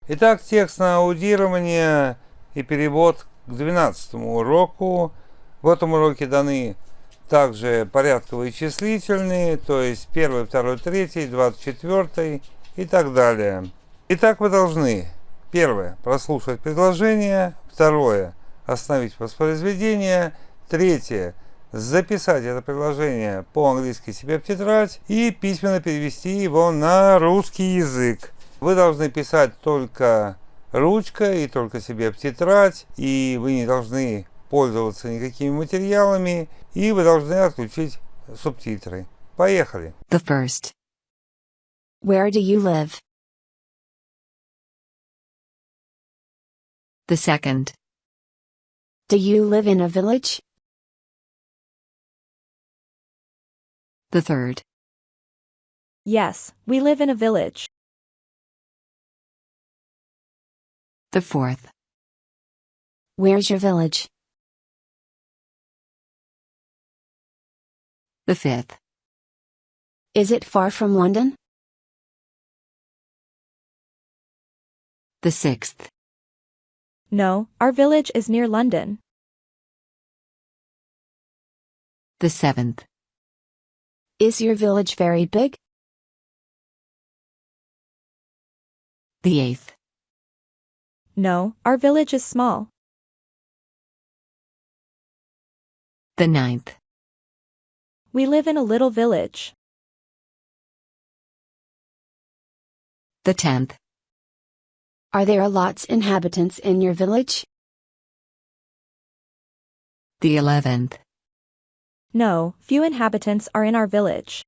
Итак, текст на аудирование и перевод к 12-му уроку. В этом уроке даны также порядковые числительные, то есть 1, 2, 3, 24 и так далее. Итак, вы должны: первое — прослушать предложение, второе — остановить воспроизведение, третье — записать это предложение по-английски себе в тетрадь и письменно перевести его на русский язык. Вы должны писать только ручкой и только себе в тетрадь, и вы не должны пользоваться никакими материалами, и вы должны отключить субтитры. Поехали! The first. Where do you live? The second. Do you live in a village? The third. Yes, we live in a village. The fourth. Where's your village? The fifth. Is it far from London? The sixth. No, our village is near London. The seventh. Is your village very big? The eighth. No, our village is small. The ninth. We live in a little village. The 10th. Are there lots inhabitants in your village? The 11th. No, few inhabitants are in our village.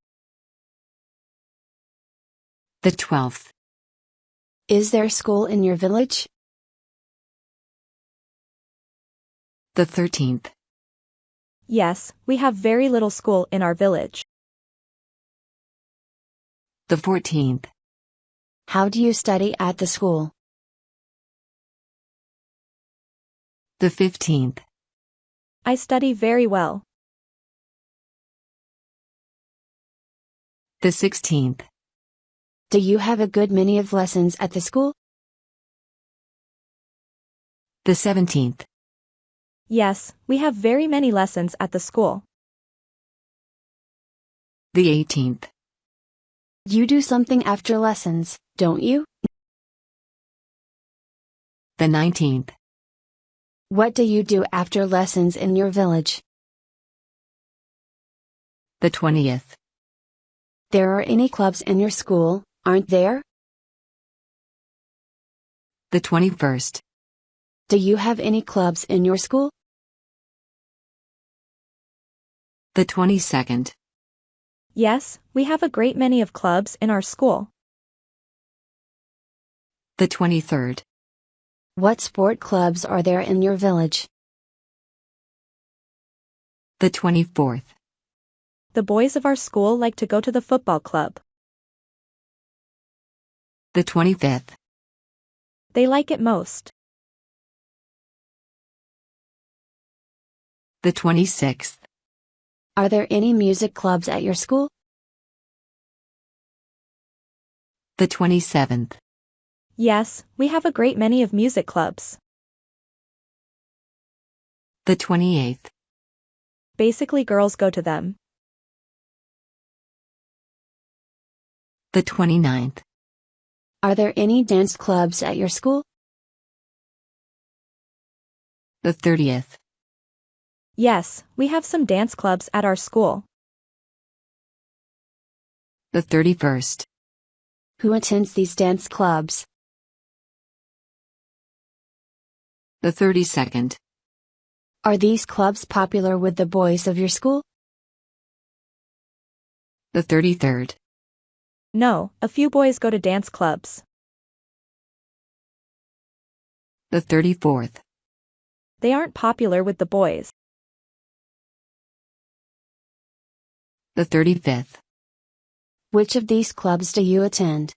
The 12th. Is there school in your village? The 13th. Yes, we have very little school in our village. The 14th. How do you study at the school? The 15th. I study very well. The 16th. Do you have a good many of lessons at the school? The 17th. Yes, we have very many lessons at the school. The 18th. You do something after lessons, don't you? The 19th. What do you do after lessons in your village? The 20th. There are any clubs in your school, aren't there? The 21st. Do you have any clubs in your school? The 22nd. Yes, we have a great many of clubs in our school. The 23rd. What sport clubs are there in your village? The 24th. The boys of our school like to go to the football club. The 25th. They like it most. The 26th. Are there any music clubs at your school? The 27th. Yes, we have a great many of music clubs. The 28th. Basically, girls go to them. The 29th. Are there any dance clubs at your school? The 30th. Yes, we have some dance clubs at our school. The 31st. Who attends these dance clubs? The 32nd. Are these clubs popular with the boys of your school? The 33rd. No, a few boys go to dance clubs. The 34th. They aren't popular with the boys. The 35th. Which of these clubs do you attend?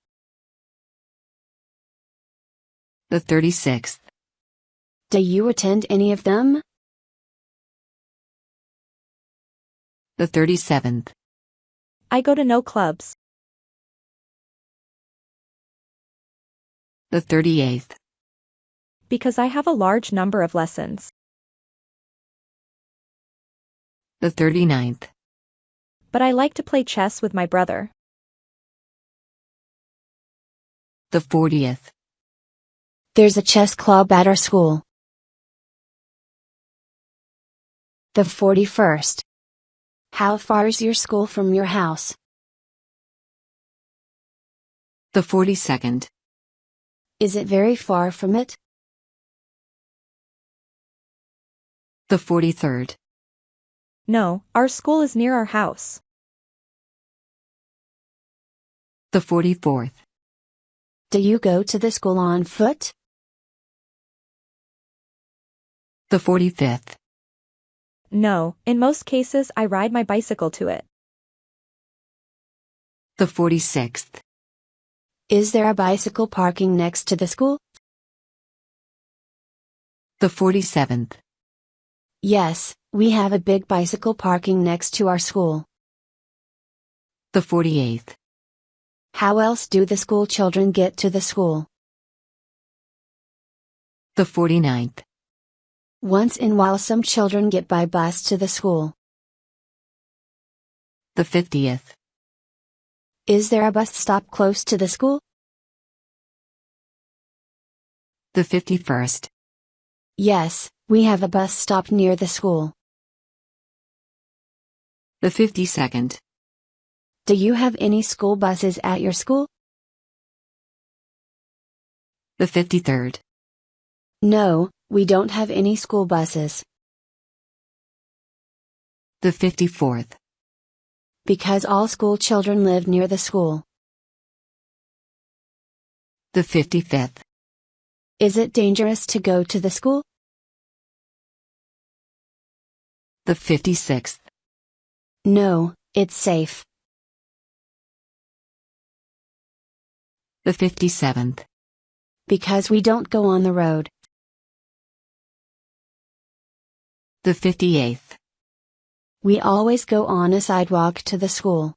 The 36th. Do you attend any of them? The 37th. I go to no clubs. The 38th. Because I have a large number of lessons. The 39th. But I like to play chess with my brother. The 40th. There's a chess club at our school. The 41st. How far is your school from your house? The 42nd. Is it very far from it? The 43rd. No, our school is near our house. The 44th. Do you go to the school on foot? The 45th. No, in most cases I ride my bicycle to it. The 46th. Is there a bicycle parking next to the school? The 47th. Yes, we have a big bicycle parking next to our school. The 48th. How else do the school children get to the school? The 49th. Once in a while some children get by bus to the school. The 50th. Is there a bus stop close to the school? The 51st. Yes, we have a bus stop near the school. The 52nd. Do you have any school buses at your school? The 53rd. No, we don't have any school buses. The 54th. Because all school children live near the school. The 55th. Is it dangerous to go to the school? The 56th. No, it's safe. The 57th. Because we don't go on the road. The 58th. We always go on a sidewalk to the school.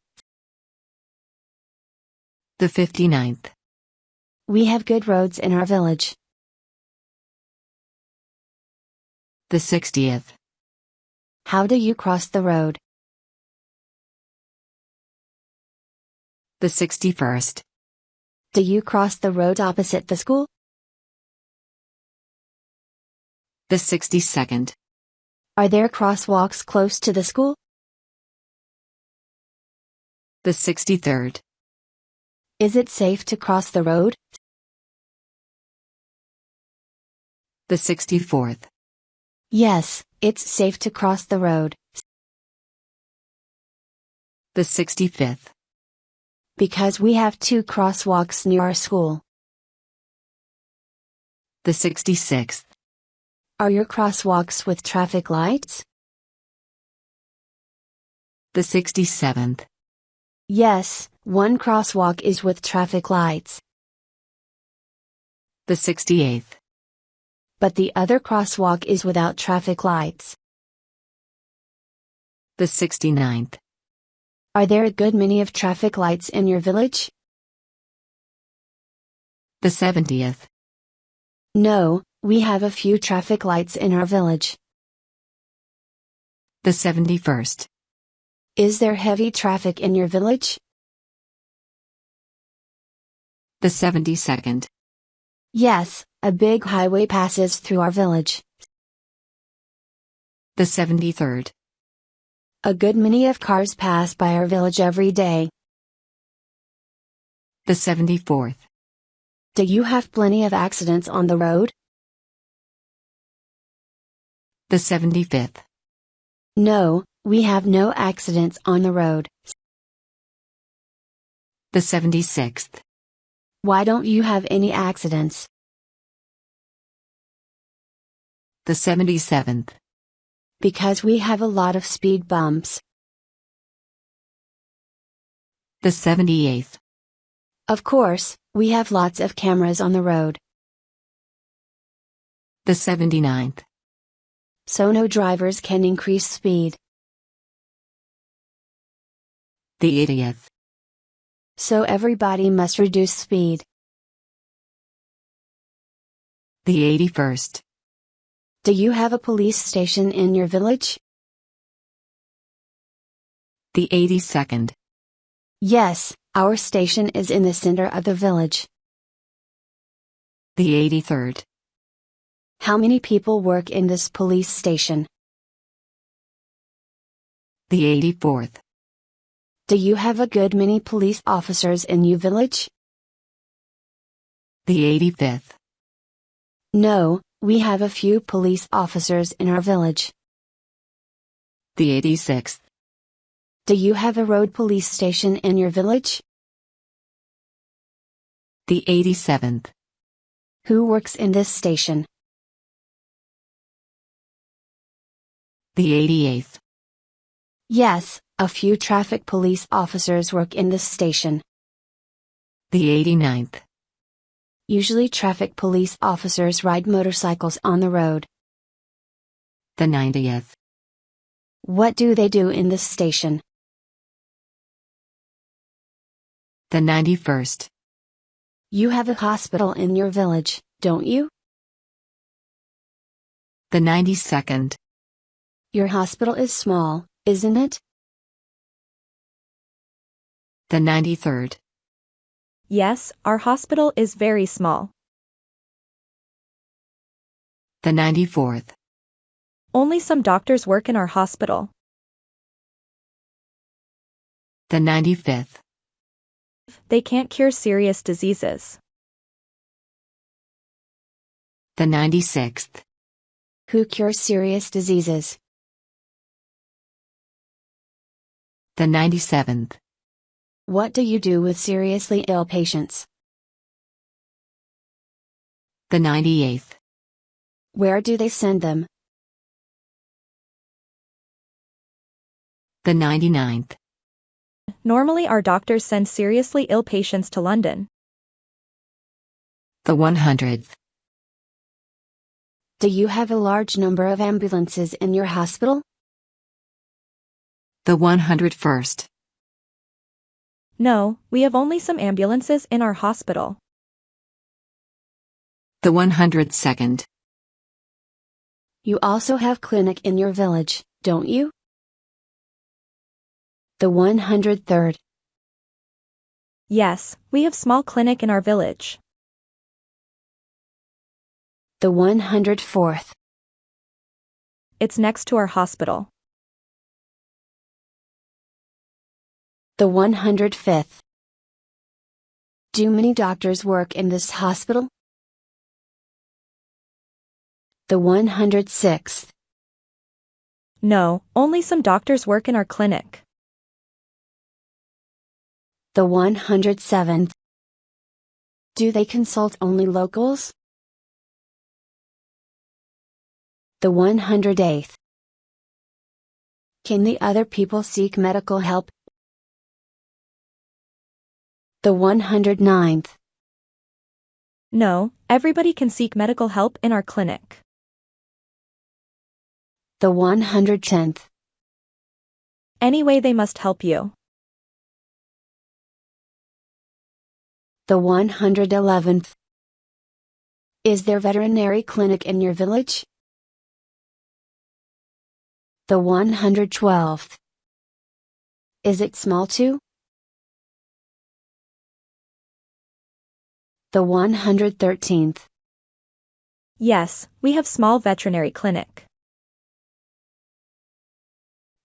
The 59th. We have good roads in our village. The 60th. How do you cross the road? The 61st. Do you cross the road opposite the school? The 62nd. Are there crosswalks close to the school? The 63rd. Is it safe to cross the road? The 64th. Yes, it's safe to cross the road. The 65th. Because we have 2 crosswalks near our school. The 66th. Are your crosswalks with traffic lights? The 67th. Yes, one crosswalk is with traffic lights. The 68th. But the other crosswalk is without traffic lights. The 69th. Are there a good many of traffic lights in your village? The 70th. No, we have a few traffic lights in our village. The 71st. Is there heavy traffic in your village? The 72nd. Yes, a big highway passes through our village. The 73rd. A good many of cars pass by our village every day. The 74th. Do you have plenty of accidents on the road? The 75th. No, we have no accidents on the road. The 76th. Why don't you have any accidents? The 77th. Because we have a lot of speed bumps. The 78th. Of course, we have lots of cameras on the road. The 79th. So no drivers can increase speed. The 80th. So everybody must reduce speed. The 81st. Do you have a police station in your village? The 82nd. Yes, our station is in the center of the village. The 83rd. How many people work in this police station? The 84th. Do you have a good many police officers in your village? The 85th. No, we have a few police officers in our village. The 86th. Do you have a road police station in your village? The 87th. Who works in this station? The 88th. Yes, a few traffic police officers work in this station. The 89th. Usually traffic police officers ride motorcycles on the road. The 90th. What do they do in this station? The 91st. You have a hospital in your village, don't you? The 92nd. Your hospital is small, isn't it? The 93rd. Yes, our hospital is very small. The 94th. Only some doctors work in our hospital. The 95th. They can't cure serious diseases. The 96th. Who cures serious diseases? The 97th. What do you do with seriously ill patients? The 98th. Where do they send them? The 99th. Normally our doctors send seriously ill patients to London. The 100th. Do you have a large number of ambulances in your hospital? The 101st. No, we have only some ambulances in our hospital. The 102nd. You also have clinic in your village, don't you? The 103rd. Yes, we have small clinic in our village. The 104th. It's next to our hospital. The 105th. Do many doctors work in this hospital? The 106th. No, only some doctors work in our clinic. The 107th. Do they consult only locals? The 108th. Can the other people seek medical help? The 109th. No, everybody can seek medical help in our clinic. The 110th. Anyway, they must help you. The 111th. Is there veterinary clinic in your village? The 112th. Is it small too? The 113th. Yes, we have small veterinary clinic.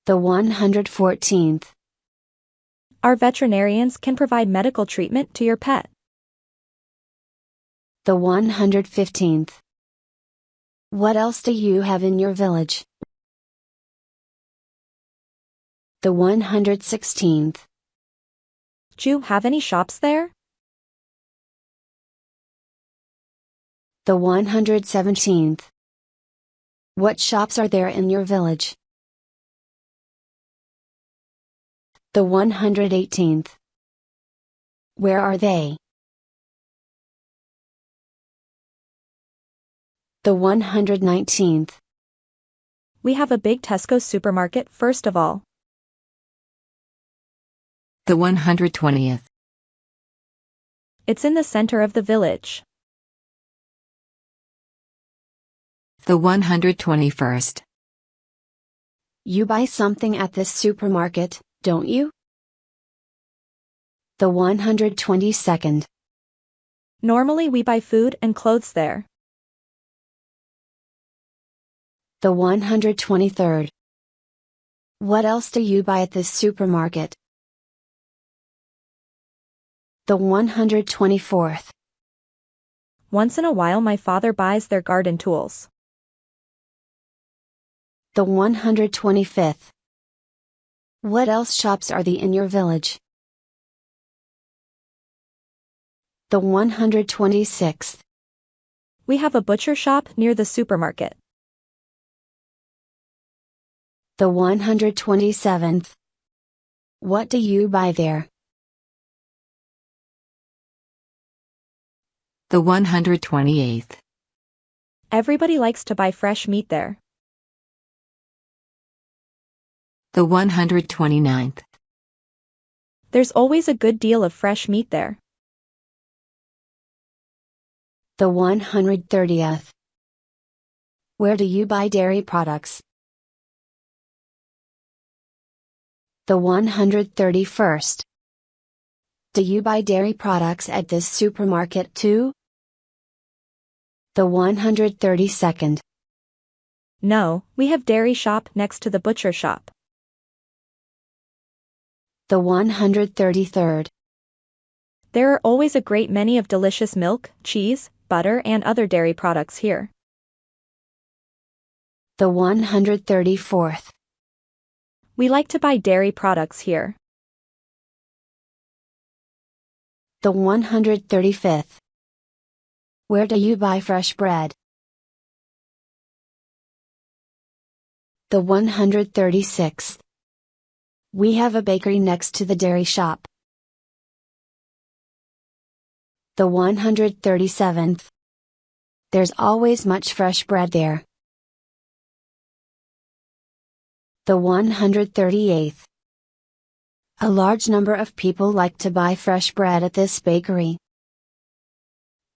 The 114th. Our veterinarians can provide medical treatment to your pet. The 115th. What else do you have in your village? The 116th. Do you have any shops there? The 117th. What shops are there in your village? The 118th. Where are they? The 119th. We have a big Tesco supermarket first of all. The 120th. It's in the center of the village. The 121st. You buy something at this supermarket, don't you? The 122nd. Normally we buy food and clothes there. The 123rd. What else do you buy at this supermarket? The 124th. Once in a while my father buys their garden tools. The 125th. What else shops are there in your village? The 126th. We have a butcher shop near the supermarket. The 127th. What do you buy there? The 128th. Everybody likes to buy fresh meat there. The 129th. There's always a good deal of fresh meat there. The 130th. Where do you buy dairy products? The 131st. Do you buy dairy products at this supermarket too? The 132nd. No, we have dairy shop next to the butcher shop. The 133rd. There are always a great many of delicious milk, cheese, butter and other dairy products here. The 134th. We like to buy dairy products here. The 135th. Where do you buy fresh bread? The 136th. We have a bakery next to the dairy shop. The 137th. There's always much fresh bread there. The 138th. A large number of people like to buy fresh bread at this bakery.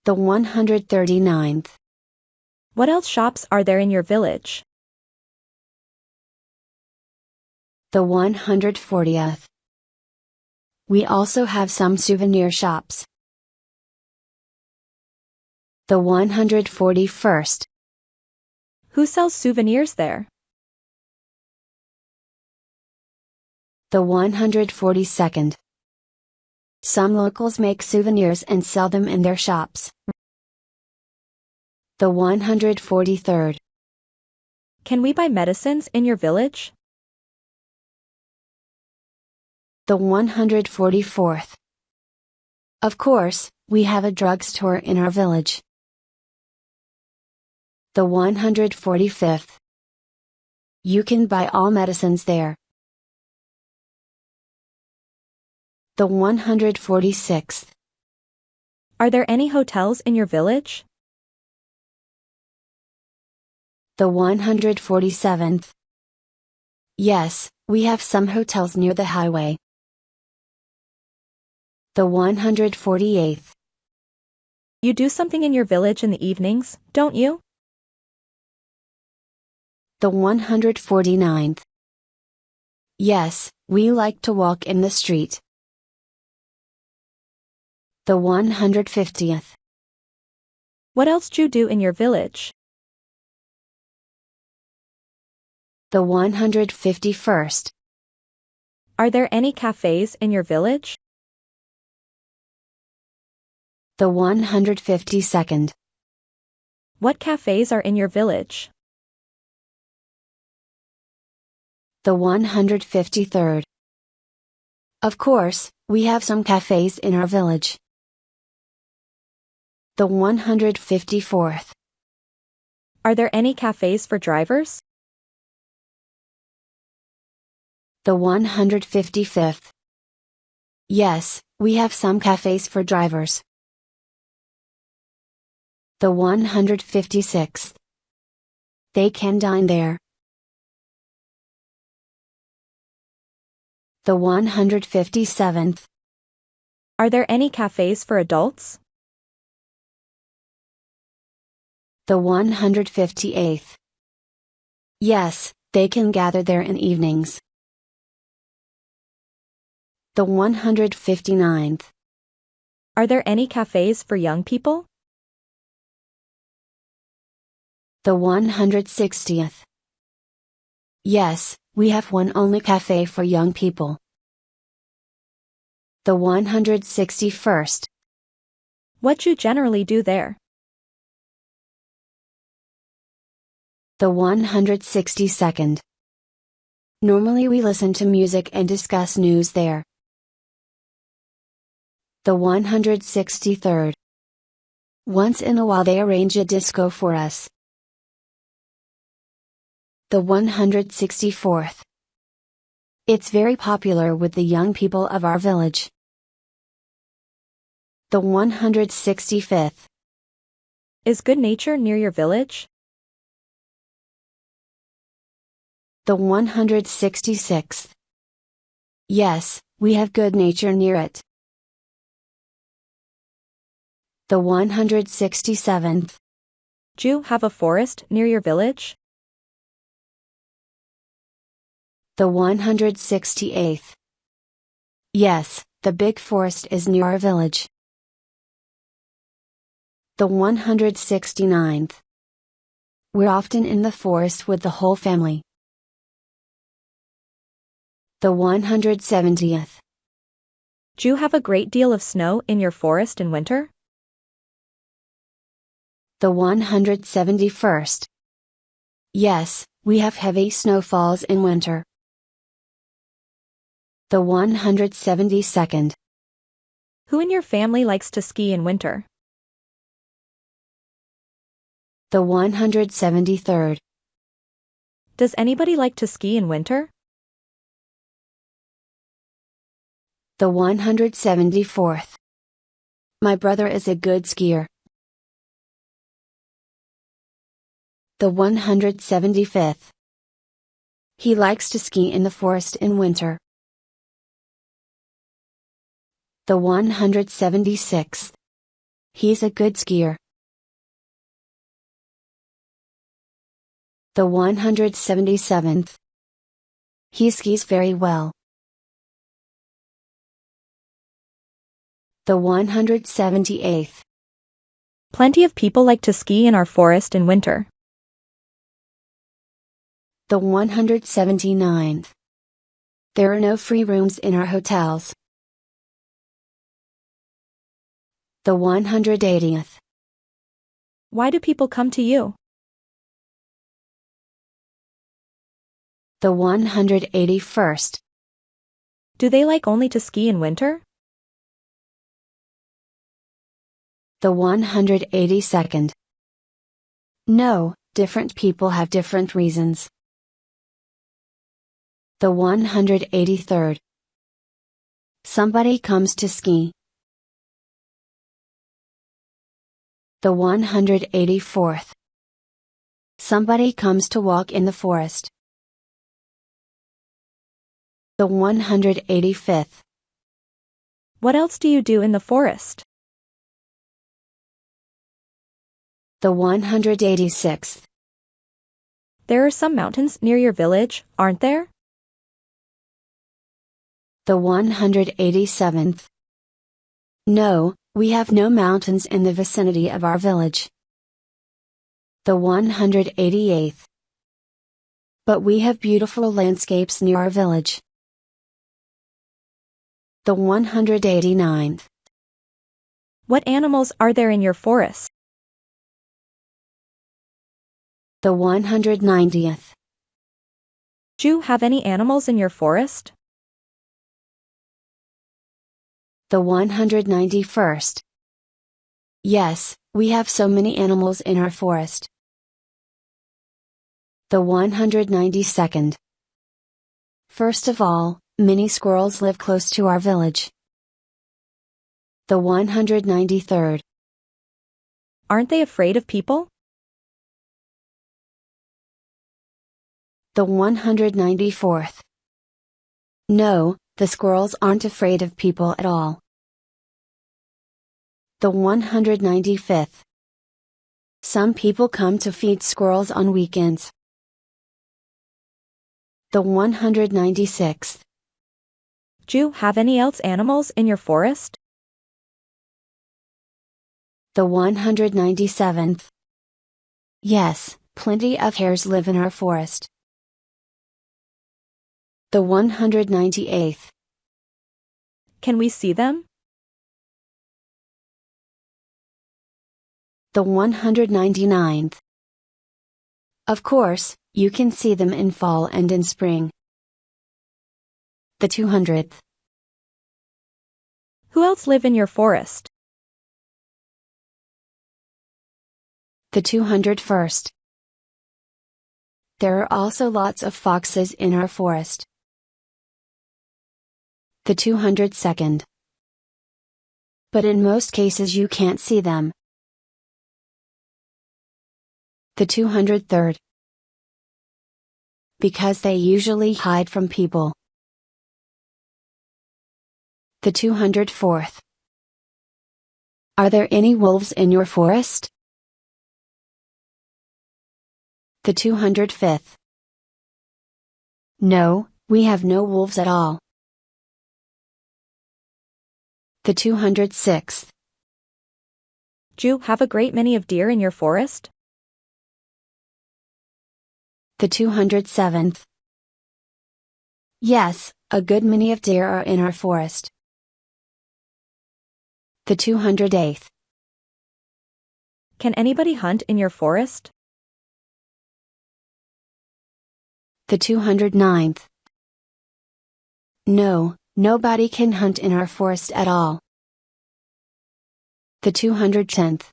The 139th. What else shops are there in your village? The 140th. We also have some souvenir shops. The 141st. Who sells souvenirs there? The 142nd. Some locals make souvenirs and sell them in their shops. The 143rd. Can we buy medicines in your village? The 144th. Of course, we have a drugstore in our village. The 145th. You can buy all medicines there. The 146th. Are there any hotels in your village? The 147th. Yes, we have some hotels near the highway. The 148th. You do something in your village in the evenings, don't you? The 149th. Yes, we like to walk in the street. The 150th. What else do you do in your village? The 151st. Are there any cafes in your village? The 152nd. What cafes are in your village? The 153rd. Of course, we have some cafes in our village. The 154th. Are there any cafes for drivers? The 155th. Yes, we have some cafes for drivers. The 156th. They can dine there. The 157th. Are there any cafes for adults? The 158th. Yes, they can gather there in evenings. The 159th. Are there any cafes for young people? The 160th. Yes, we have one only cafe for young people. The 161st. What you generally do there? The 162nd. Normally we listen to music and discuss news there. The 163rd. Once in a while they arrange a disco for us. The 164th. It's very popular with the young people of our village. The 165th. Is good nature near your village? The 166th. Yes, we have good nature near it. The 167th. Do you have a forest near your village? The 168th. Yes, the big forest is near our village. The 169th. We're often in the forest with the whole family. The 170th. Do you have a great deal of snow in your forest in winter? The 171st. Yes, we have heavy snowfalls in winter. The 172nd. Who in your family likes to ski in winter? The 173rd. Does anybody like to ski in winter? The 174th. My brother is a good skier. The 175th. He likes to ski in the forest in winter. The 176th. He's a good skier. The 177th. He skis very well. The 178th. Plenty of people like to ski in our forest in winter. The 179th. There are no free rooms in our hotels. The 180th. Why do people come to you? The 181st. Do they like only to ski in winter? The 182nd. No, different people have different reasons. The 183rd. Somebody comes to ski. The 184th. Somebody comes to walk in the forest. The 185th. What else do you do in the forest? The 186th. There are some mountains near your village, aren't there? The 187th. No, we have no mountains in the vicinity of our village. The 188th. But we have beautiful landscapes near our village. The 189th. What animals are there in your forest? The 190th. Do you have any animals in your forest? The 191st. Yes, we have so many animals in our forest. The 192nd. First of all, many squirrels live close to our village. The 193rd. Aren't they afraid of people? The 194th. No, the squirrels aren't afraid of people at all. The 195th. Some people come to feed squirrels on weekends. The 196th. Do you have any else animals in your forest? The 197th. Yes, plenty of hares live in our forest. The 198th. Can we see them? The 199th. Of course, you can see them in fall and in spring. The 200th. Who else live in your forest? The 201st. There are also lots of foxes in our forest. The 202nd. But in most cases you can't see them. The 203rd. Because they usually hide from people. The 204th. Are there any wolves in your forest? The 205th. No, we have no wolves at all. The 206th. Do you have a great many of deer in your forest? The 207th. Yes, a good many of deer are in our forest. The 208th. Can anybody hunt in your forest? The 209th. No, nobody can hunt in our forest at all. The 210th.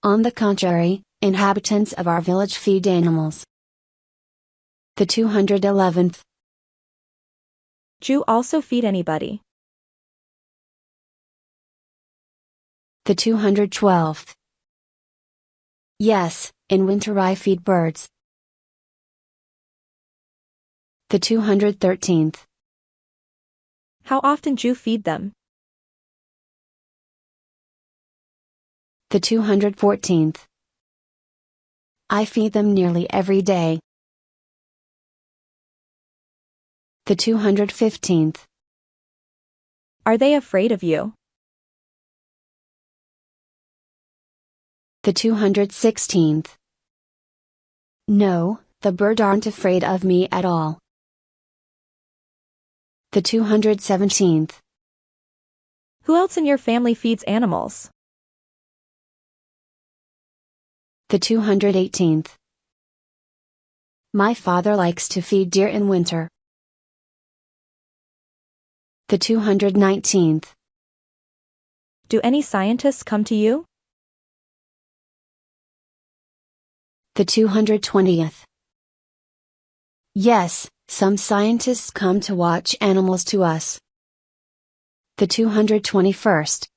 On the contrary, inhabitants of our village feed animals. The 211th. Do you also feed anybody? The 212th. Yes, in winter I feed birds. The 213th. How often do you feed them? The 214th. I feed them nearly every day. The 215th. Are they afraid of you? The 216th. No, the birds aren't afraid of me at all. The 217th. Who else in your family feeds animals? The 218th. My father likes to feed deer in winter. The 219th. Do any scientists come to you? The 220th. Yes, some scientists come to watch animals to us. The 221st.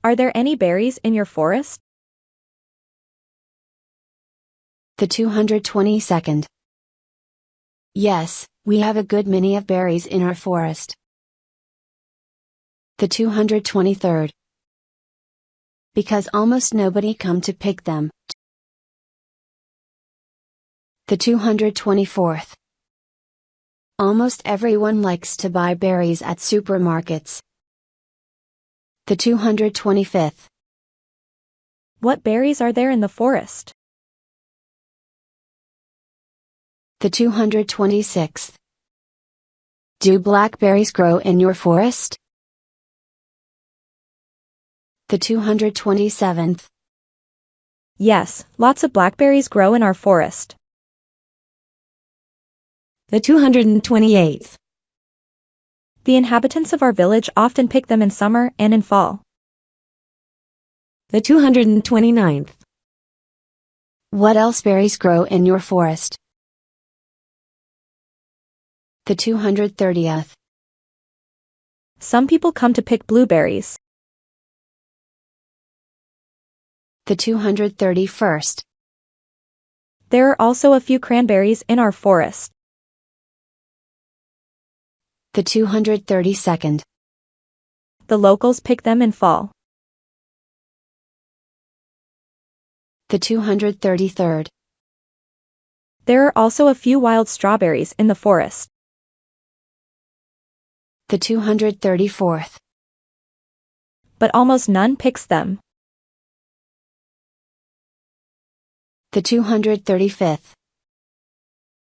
Are there any berries in your forest? The 222nd. Yes, we have a good many of berries in our forest. The 223rd. Because almost nobody come to pick them. The 224th. Almost everyone likes to buy berries at supermarkets. The 225th. What berries are there in the forest? The 226th. Do blackberries grow in your forest? The 227th. Yes, lots of blackberries grow in our forest. The 228th. The inhabitants of our village often pick them in summer and in fall. The 229th. What else berries grow in your forest? The 230th. Some people come to pick blueberries. The 231st. There are also a few cranberries in our forest. The 232nd. The locals pick them in fall. The 233rd. There are also a few wild strawberries in the forest. The 234th. But almost none picks them. The 235th.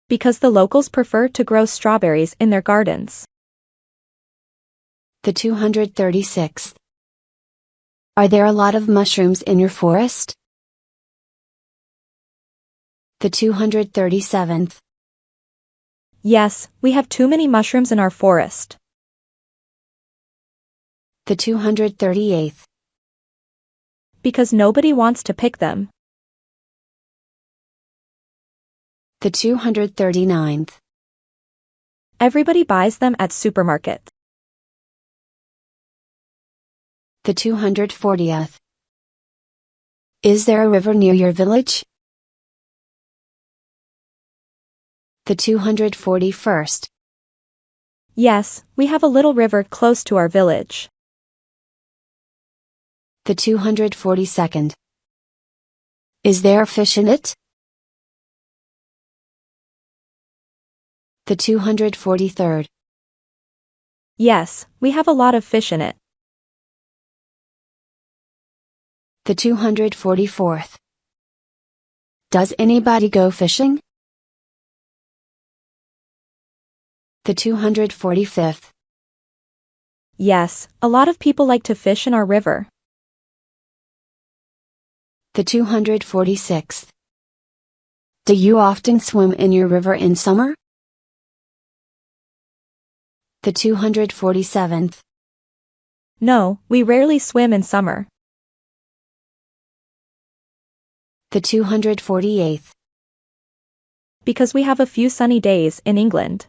Because the locals prefer to grow strawberries in their gardens. The 236th. Are there a lot of mushrooms in your forest? The 237th. Yes, we have too many mushrooms in our forest. The 238th. Because nobody wants to pick them. The 239th. Everybody buys them at supermarkets. The 240th. Is there a river near your village? The 241st. Yes, we have a little river close to our village. The 242nd. Is there a fish in it? The 243rd. Yes, we have a lot of fish in it. The 244th. Does anybody go fishing? The 245th. Yes, a lot of people like to fish in our river. The 246th. Do you often swim in your river in summer? The 247th. No, we rarely swim in summer. The 248th. Because we have a few sunny days in England.